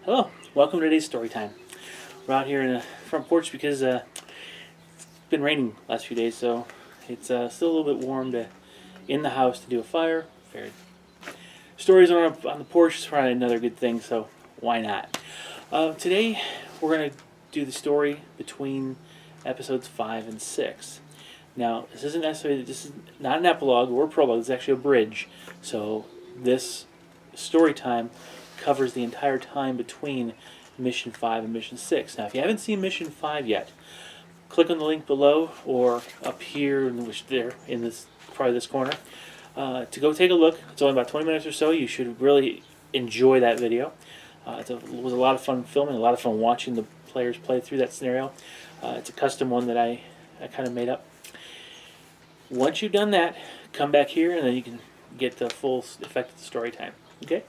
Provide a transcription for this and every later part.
Hello, welcome to today's story time. We're out here in the front porch because it's been raining the last few days, so it's still a little bit warm in the house to do a fire. Stories on the porch is probably another good thing, so why not? Today we're going to do the story between episodes 5 and 6. Now, this is not an epilogue or a prologue, it's actually a bridge. So this story time covers the entire time between Mission 5 and Mission 6. Now, if you haven't seen Mission 5 yet, click on the link below or up here, in this corner, to go take a look. It's only about 20 minutes or so. You should really enjoy that video. It was a lot of fun filming, a lot of fun watching the players play through that scenario. It's a custom one that I kind of made up. Once you've done that, come back here and then you can get the full effect of the story time. Okay?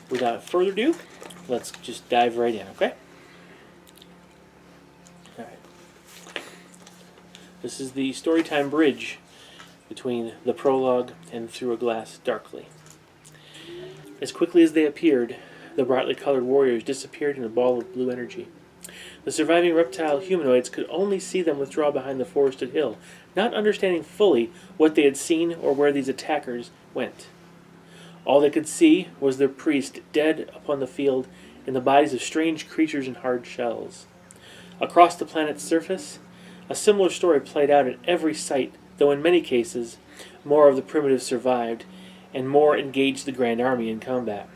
Without further ado, let's just dive right in, okay? Alright. This is the storytime bridge between the prologue and Through a Glass Darkly. As quickly as they appeared, the brightly colored warriors disappeared in a ball of blue energy. The surviving reptile humanoids could only see them withdraw behind the forested hill, not understanding fully what they had seen or where these attackers went. All they could see was their priest dead upon the field in the bodies of strange creatures in hard shells. Across the planet's surface, a similar story played out at every site, though in many cases, more of the primitives survived, and more engaged the Grand Army in combat.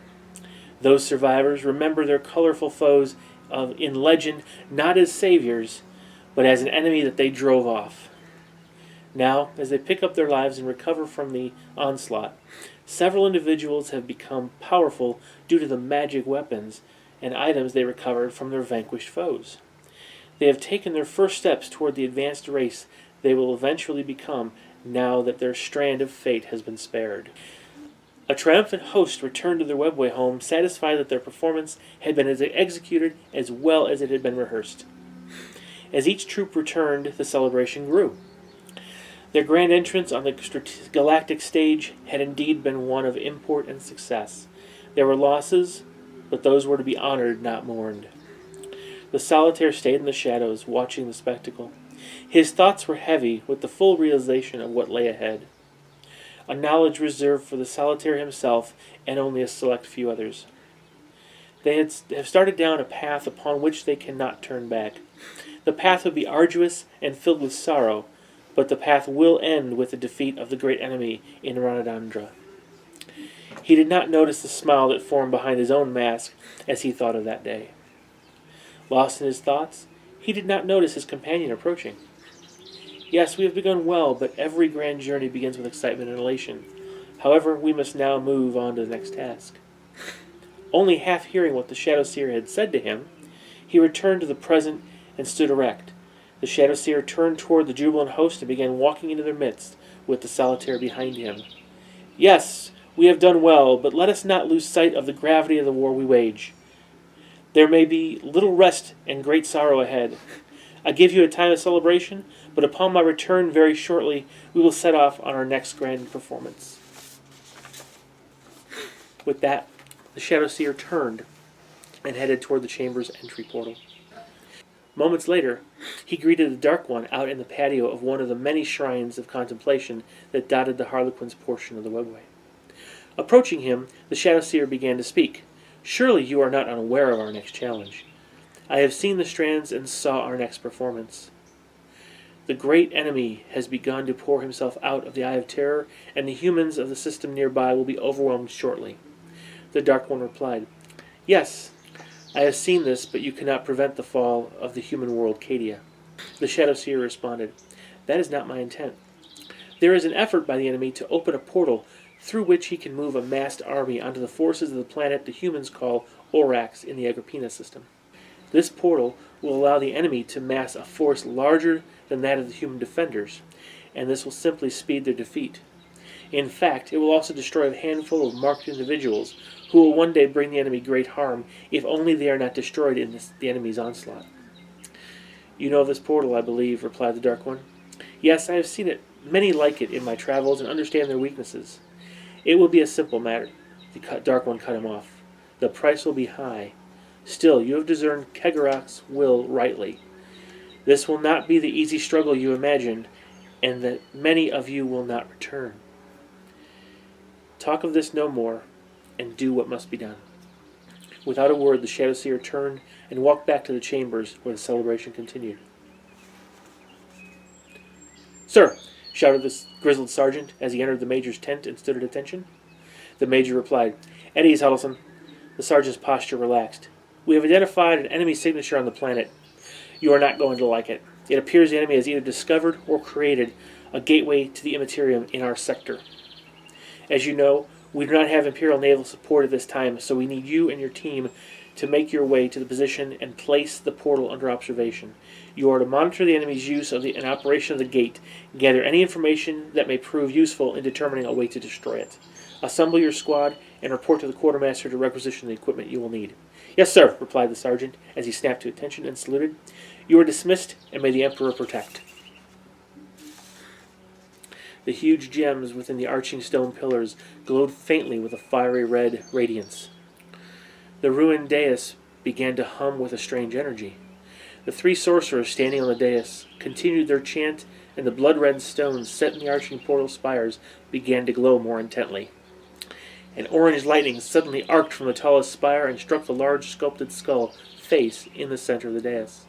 Those survivors remember their colorful foes in legend not as saviors, but as an enemy that they drove off. Now, as they pick up their lives and recover from the onslaught, several individuals have become powerful due to the magic weapons and items they recovered from their vanquished foes. They have taken their first steps toward the advanced race they will eventually become now that their strand of fate has been spared. A triumphant host returned to their webway home, satisfied that their performance had been executed as well as it had been rehearsed. As each troop returned, the celebration grew. Their grand entrance on the galactic stage had indeed been one of import and success. There were losses, but those were to be honored, not mourned. The solitaire stayed in the shadows, watching the spectacle. His thoughts were heavy with the full realization of what lay ahead. A knowledge reserved for the solitaire himself and only a select few others. They have started down a path upon which they cannot turn back. The path would be arduous and filled with sorrow, but the path will end with the defeat of the great enemy in Ranadandra. He did not notice the smile that formed behind his own mask as he thought of that day. Lost in his thoughts, he did not notice his companion approaching. Yes, we have begun well, but every grand journey begins with excitement and elation. However, we must now move on to the next task. Only half hearing what the Shadow Seer had said to him, he returned to the present and stood erect. The Shadow Seer turned toward the jubilant host and began walking into their midst, with the solitaire behind him. Yes, we have done well, but let us not lose sight of the gravity of the war we wage. There may be little rest and great sorrow ahead. I give you a time of celebration, but upon my return very shortly, we will set off on our next grand performance. With that, the Shadow Seer turned and headed toward the chamber's entry portal. Moments later, he greeted the Dark One out in the patio of one of the many shrines of contemplation that dotted the Harlequin's portion of the webway. Approaching him, the Shadow Seer began to speak. Surely you are not unaware of our next challenge. I have seen the strands and saw our next performance. The great enemy has begun to pour himself out of the Eye of Terror, and the humans of the system nearby will be overwhelmed shortly. The Dark One replied, Yes, I have seen this, but you cannot prevent the fall of the human world Cadia. The Shadow Seer responded, That is not my intent. There is an effort by the enemy to open a portal through which he can move a massed army onto the forces of the planet the humans call Orax in the Agrippina system. This portal will allow the enemy to mass a force larger than that of the human defenders, and this will simply speed their defeat. In fact, it will also destroy a handful of marked individuals who will one day bring the enemy great harm, if only they are not destroyed in the enemy's onslaught. You know of this portal, I believe, replied the Dark One. Yes, I have seen it, many like it in my travels, and understand their weaknesses. It will be a simple matter. The Dark One cut him off. The price will be high, Still, you have discerned Cegorach's will rightly. This will not be the easy struggle you imagined, and that many of you will not return. Talk of this no more, and do what must be done." Without a word, the Shadow Seer turned and walked back to the chambers where the celebration continued. "Sir," shouted the grizzled sergeant as he entered the major's tent and stood at attention. The major replied, "At ease, Huddleston." The sergeant's posture relaxed. "We have identified an enemy signature on the planet. You are not going to like it. It appears the enemy has either discovered or created a gateway to the Immaterium in our sector. As you know, we do not have Imperial naval support at this time, so we need you and your team to make your way to the position and place the portal under observation. You are to monitor the enemy's use of and operation of the gate, and gather any information that may prove useful in determining a way to destroy it. Assemble your squad and report to the quartermaster to requisition the equipment you will need." "Yes, sir," replied the sergeant as he snapped to attention and saluted. "You are dismissed, and may the Emperor protect." The huge gems within the arching stone pillars glowed faintly with a fiery red radiance. The ruined dais began to hum with a strange energy. The three sorcerers standing on the dais continued their chant, and the blood-red stones set in the arching portal spires began to glow more intently. An orange lightning suddenly arced from the tallest spire and struck the large sculpted skull face in the center of the dais.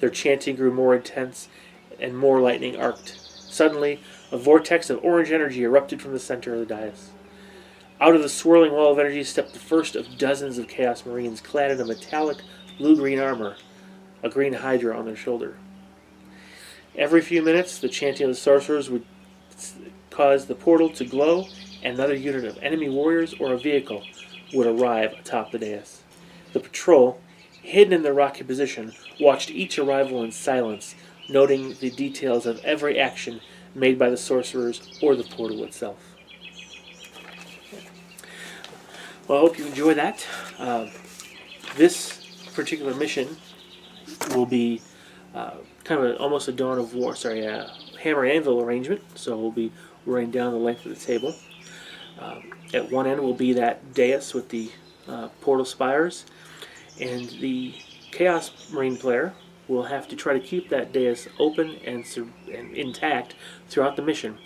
Their chanting grew more intense, and more lightning arced. Suddenly, a vortex of orange energy erupted from the center of the dais. Out of the swirling wall of energy stepped the first of dozens of Chaos Marines clad in a metallic blue-green armor, a green hydra on their shoulder. Every few minutes, the chanting of the sorcerers would cause the portal to glow, and another unit of enemy warriors or a vehicle would arrive atop the dais. The patrol, hidden in their rocky position, watched each arrival in silence, noting the details of every action made by the sorcerers or the portal itself. Well, I hope you enjoy that. This particular mission will be kind of almost a Dawn of War, hammer and anvil arrangement, so we'll be running down the length of the table. At one end will be that dais with the portal spires, and the Chaos Marine player will have to try to keep that dais open and intact throughout the mission.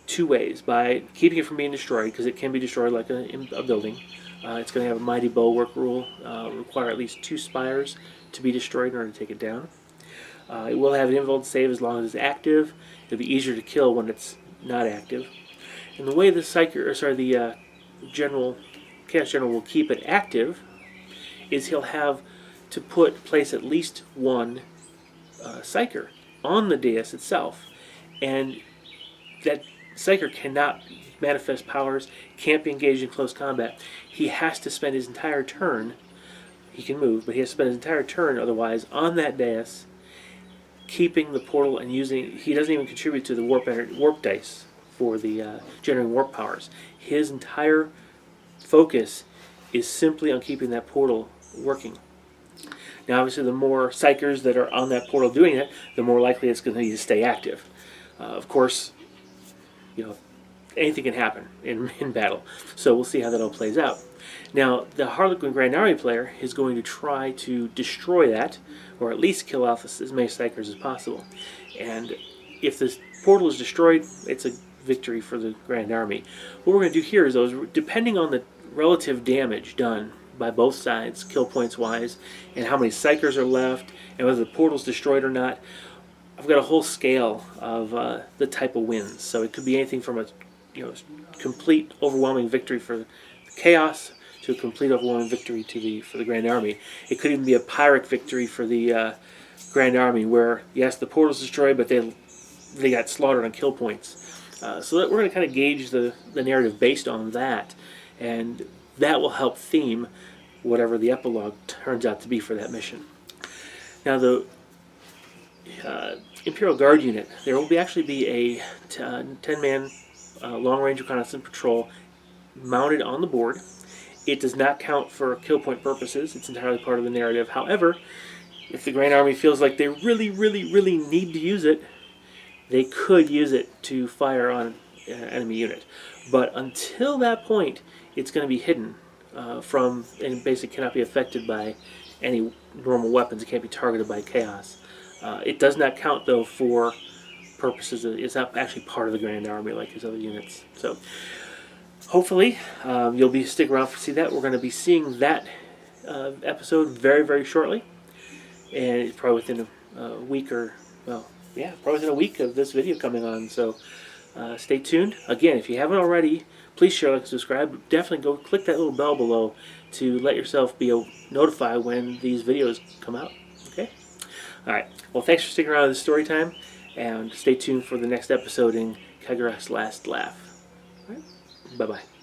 Two ways: by keeping it from being destroyed, because it can be destroyed like a building. It's going to have a mighty bulwark rule, require at least 2 spires to be destroyed in order to take it down. It will have an invuln save as long as it's active. It'll be easier to kill when it's not active. And the way the Chaos General will keep it active is he'll have to place at least one Psyker on the dais itself, and that Psyker cannot manifest powers, can't be engaged in close combat. He has to spend his entire turn, he can move, but he has to spend his entire turn otherwise on that dais, keeping the portal and he doesn't even contribute to the warp dice for the generating warp powers. His entire focus is simply on keeping that portal working. Now, obviously, the more Psykers that are on that portal doing it, the more likely it's going to need to stay active. Of course, anything can happen in battle, so we'll see how that all plays out. Now, the Harlequin Grand Army player is going to try to destroy that, or at least kill off as many Psykers as possible. And if this portal is destroyed, it's a victory for the Grand Army. What we're going to do here is, depending on the relative damage done by both sides, kill points wise, and how many Psykers are left, and whether the portal's destroyed or not, I've got a whole scale of the type of wins. So it could be anything from a complete overwhelming victory for the Chaos to a complete overwhelming victory for the Grand Army. It could even be a Pyrrhic victory for the Grand Army, where yes, the portal's destroyed, but they got slaughtered on kill points. So that we're going to kind of gauge the narrative based on that, and that will help theme whatever the epilogue turns out to be for that mission. Now, the Imperial Guard unit, there will actually be a 10-man long-range reconnaissance patrol mounted on the board. It does not count for kill point purposes. It's entirely part of the narrative. However, if the Grand Army feels like they really, really, really need to use it, they could use it to fire on an enemy unit. But until that point, it's going to be hidden and basically cannot be affected by any normal weapons. It can't be targeted by chaos. It does not count, though, for purposes it's not actually part of the Grand Army like his other units. So hopefully you'll be stick around to see that. We're going to be seeing that episode very, very shortly, and it's probably within a week probably within a week of this video coming on. So stay tuned. Again, if you haven't already, please share, like, and subscribe. Definitely go click that little bell below to let yourself be notified when these videos come out. Okay? Alright. Well, thanks for sticking around with this story time, and stay tuned for the next episode in Cegorach's Last Laugh. Alright? Bye-bye.